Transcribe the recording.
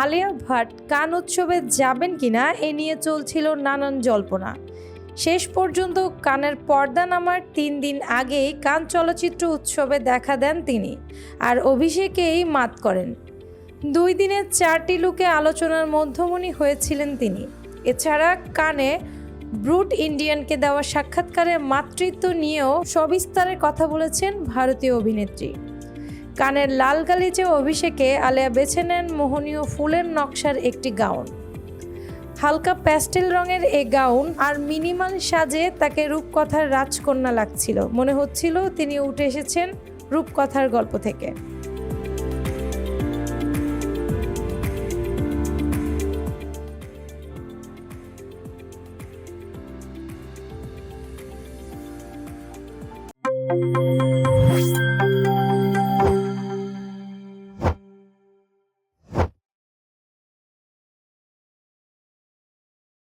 আলিয়া ভাট কান উৎসবে যাবেন কিনা এ নিয়ে চলছিল নানান জল্পনা। শেষ পর্যন্ত কানের পর্দা নামার 3 দিন আগেই কান চলচ্চিত্র উৎসবে দেখা দেন তিনি, আর অভিষেকেই মাত করেন। 2 দিনের 4টি লুকে আলোচনার মধ্যমণি হয়েছিলেন তিনি। এছাড়া কানে ব্রুট ইন্ডিয়ানকে দেওয়া সাক্ষাৎকারে মাতৃত্ব নিয়েও সবিস্তারে কথা বলেছেন ভারতীয় অভিনেত্রী। কানের লাল গালিচে অভিষেকে আলিয়া বেছে নেন মোহনীয় ফুলের নকশার একটি গাউন। হালকা প্যাস্টেল রঙের এই গাউন আর মিনিমাল সাজে তাকে রূপকথার রাজকন্যা লাগছিল। মনে হচ্ছিল তিনি উঠে এসেছেন রূপকথার গল্প থেকে।